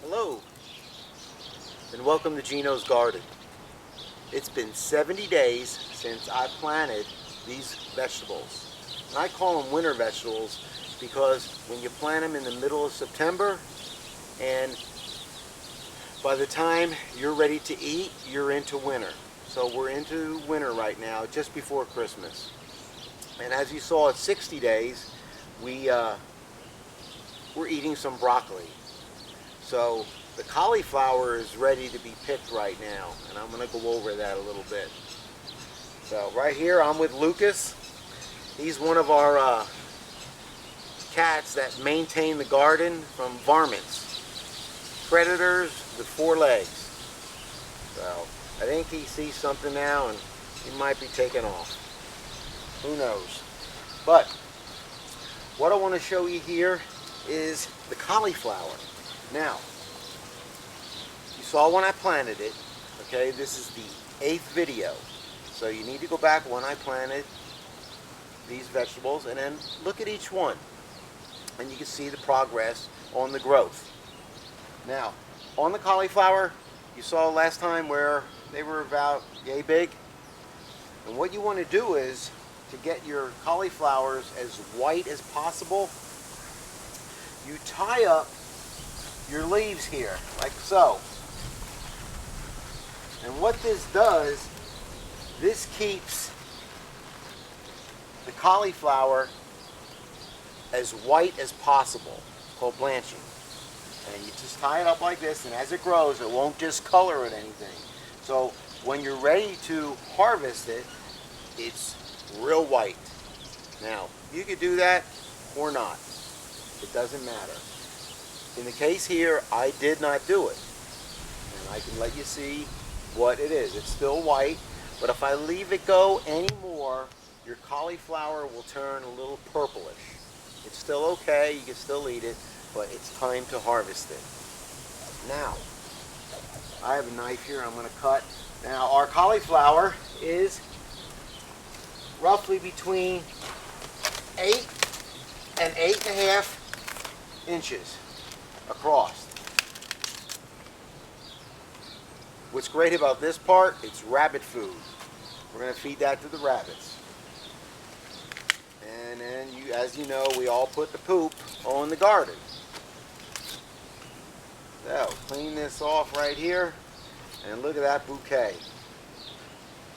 Hello, and welcome to Gino's Garden. It's been 70 days since I planted these vegetables. And I call them winter vegetables because when you plant them in the middle of September, and by the time you're ready to eat, you're into winter. So we're into winter right now, just before Christmas. And as you saw at 60 days, we're eating some broccoli. So the cauliflower is ready to be picked right now, and I'm going to go over that a little bit. So right here I'm with Lucas. He's one of our cats that maintain the garden from varmints, predators with 4 legs. So I think he sees something now and he might be taking off. Who knows? But what I want to show you here is the cauliflower. Now, you saw when I planted it, okay? This is the 8th video. So you need to go back when I planted these vegetables and then look at each one. And you can see the progress on the growth. Now, on the cauliflower, you saw last time where they were about yay big. And what you want to do is to get your cauliflowers as white as possible, you tie up your leaves here, like so. And what this does, this keeps the cauliflower as white as possible. It's called blanching. And you just tie it up like this, and as it grows, it won't discolor it anything. So when you're ready to harvest it, it's real white. Now, you could do that or not. It doesn't matter. In the case here, I did not do it. And I can let you see what it is. It's still white, but if I leave it go anymore, your cauliflower will turn a little purplish. It's still okay, you can still eat it, but it's time to harvest it. Now, I have a knife here I'm going to cut. Now, our cauliflower is roughly between 8 and 8.5 inches across. What's great about this part, it's rabbit food. We're going to feed that to the rabbits. And then, as you know, we all put the poop on the garden. So, clean this off right here, and look at that bouquet.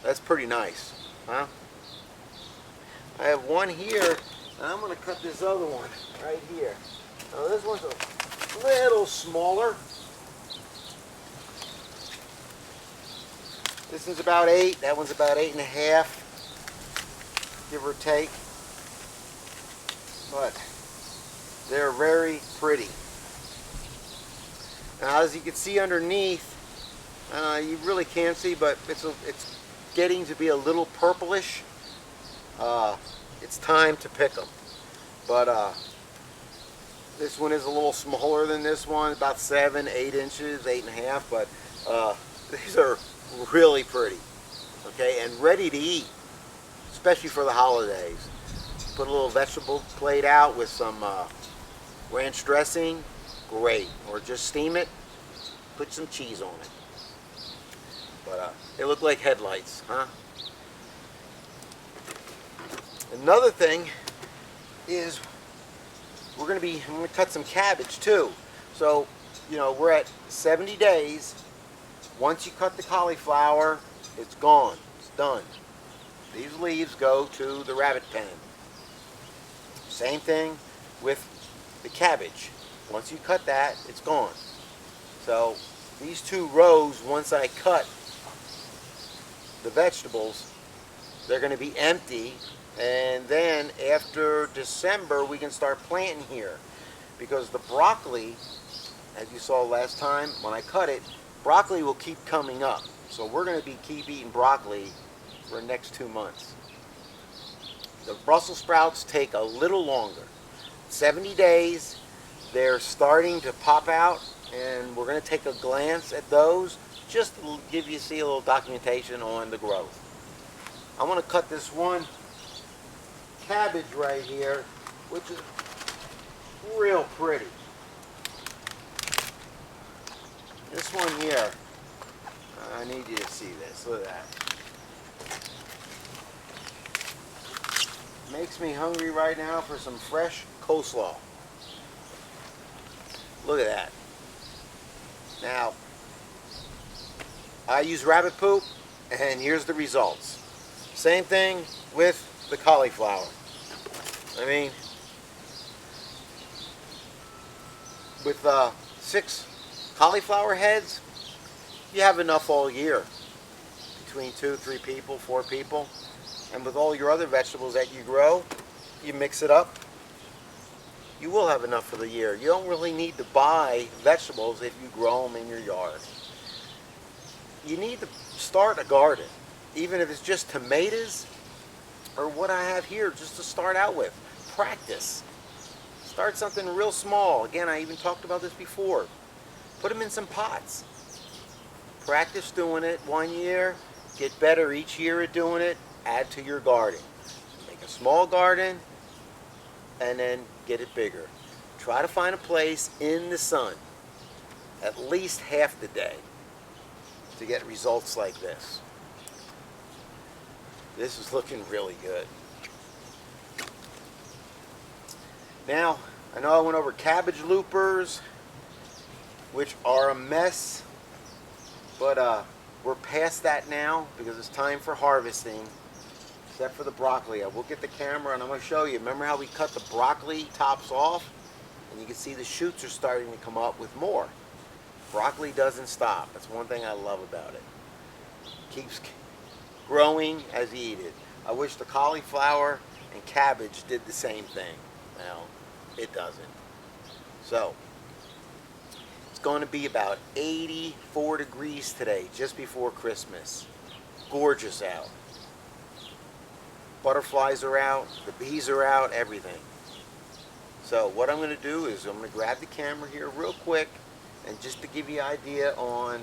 That's pretty nice, huh? I have one here, and I'm going to cut this other one right here. Now this one's a little smaller. This one's about 8, that one's about 8.5, give or take. But they're very pretty. Now, as you can see underneath, you really can't see, but it's getting to be a little purplish. It's time to pick them. But this one is a little smaller than this one, about 7, 8 inches, 8.5. But these are really pretty, okay, and ready to eat, especially for the holidays. Put a little vegetable plate out with some ranch dressing, great. Or just steam it, put some cheese on it. But they look like headlights, huh? Another thing is I'm going to cut some cabbage too. So, you know, we're at 70 days. Once you cut the cauliflower, it's gone. It's done. These leaves go to the rabbit pen. Same thing with the cabbage. Once you cut that, it's gone. So these 2 rows, once I cut the vegetables, they're going to be empty. And then after December, we can start planting here. Because the broccoli, as you saw last time when I cut it, broccoli will keep coming up. So we're going to keep eating broccoli for the next 2 months. The Brussels sprouts take a little longer. 70 days, they're starting to pop out, and we're going to take a glance at those just to see a little documentation on the growth. I want to cut this one cabbage right here, which is real pretty. This one here, I need you to see this. Look at that. Makes me hungry right now for some fresh coleslaw. Look at that. Now, I use rabbit poop, and here's the results. Same thing with the cauliflower. I mean, with 6 cauliflower heads, you have enough all year. Between 2, 3 people, 4 people. And with all your other vegetables that you grow, you mix it up, you will have enough for the year. You don't really need to buy vegetables if you grow them in your yard. You need to start a garden, even if it's just tomatoes or what I have here, just to start out with. Practice. Start something real small. Again, I even talked about this before. Put them in some pots. Practice doing it 1 year. Get better each year at doing it. Add to your garden. Make a small garden and then get it bigger. Try to find a place in the sun at least half the day to get results like this. This is looking really good. Now, I know I went over cabbage loopers, which are a mess, but we're past that now because it's time for harvesting. Except for the broccoli. I will get the camera and I'm going to show you. Remember how we cut the broccoli tops off? And you can see the shoots are starting to come up with more. Broccoli doesn't stop. That's one thing I love about it. Keeps growing as you eat it. I wish the cauliflower and cabbage did the same thing. Well, it doesn't. So, it's going to be about 84 degrees today, just before Christmas. Gorgeous out. Butterflies are out, the bees are out, everything. So what I'm going to do is I'm going to grab the camera here real quick and just to give you an idea on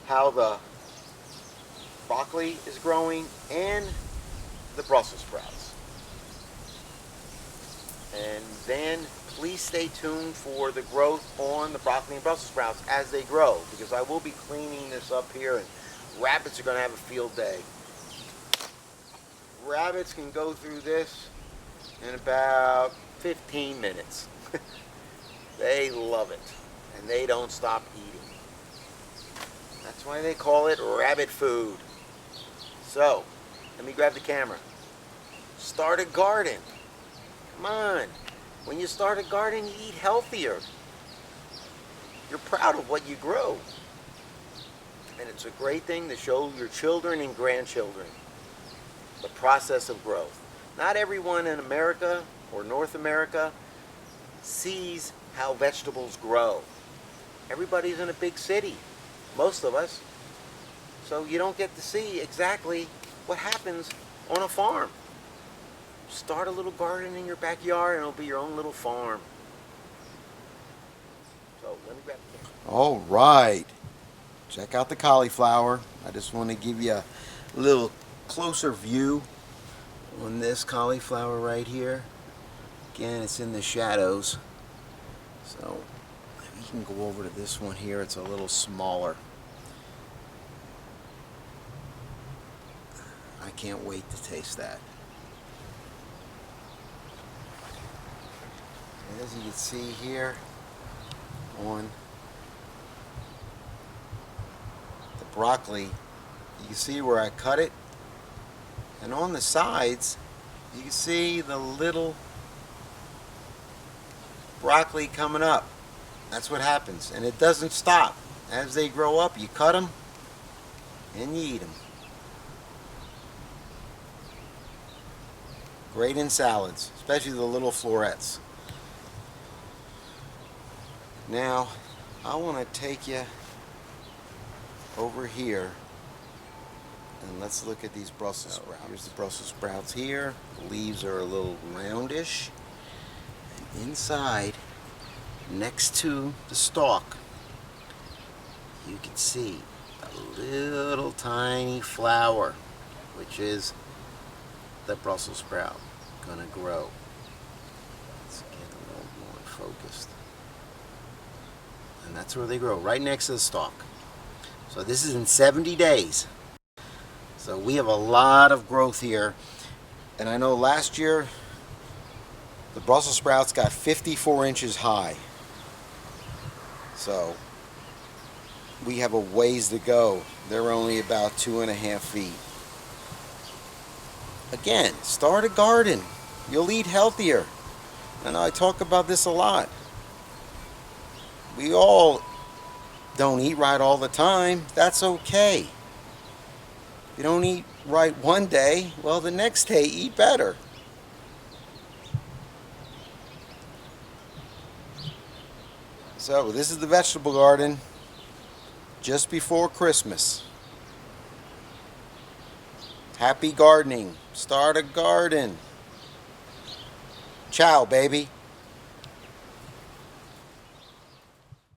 how the broccoli is growing and the Brussels sprouts. And then please stay tuned for the growth on the broccoli and Brussels sprouts as they grow, because I will be cleaning this up here and rabbits are going to have a field day. Rabbits can go through this in about 15 minutes. They love it, and they don't stop eating. That's why they call it rabbit food. So, let me grab the camera. Start a garden. Come on. When you start a garden, you eat healthier. You're proud of what you grow. And it's a great thing to show your children and grandchildren the process of growth. Not everyone in America or North America sees how vegetables grow. Everybody's in a big city, most of us, so you don't get to see exactly what happens on a farm. Start a little garden in your backyard and it'll be your own little farm. So let me grab the camera. All right, check out the cauliflower. I just want to give you a little closer view on this cauliflower right here. Again, it's in the shadows, so we can go over to this one here. It's a little smaller. I can't wait to taste that. And as you can see here on the broccoli, you can see where I cut it. And on the sides, you can see the little broccoli coming up. That's what happens. And it doesn't stop. As they grow up, you cut them and you eat them. Great in salads, especially the little florets. Now, I want to take you over here. And let's look at these Brussels sprouts. Here's the Brussels sprouts here. The leaves are a little roundish. And inside, next to the stalk, you can see a little tiny flower, which is the Brussels sprout gonna grow. Let's get a little more focused. And And that's where they grow, right next to the stalk. So this is in 70 days. So we have a lot of growth here. And I know last year the Brussels sprouts got 54 inches high. So we have a ways to go. They're only about 2.5 feet. Again, start a garden. You'll eat healthier. And I talk about this a lot. We all don't eat right all the time. That's okay. If you don't eat right one day, well, the next day eat better. So this is the vegetable garden just before Christmas. Happy gardening. Start a garden. Ciao, baby.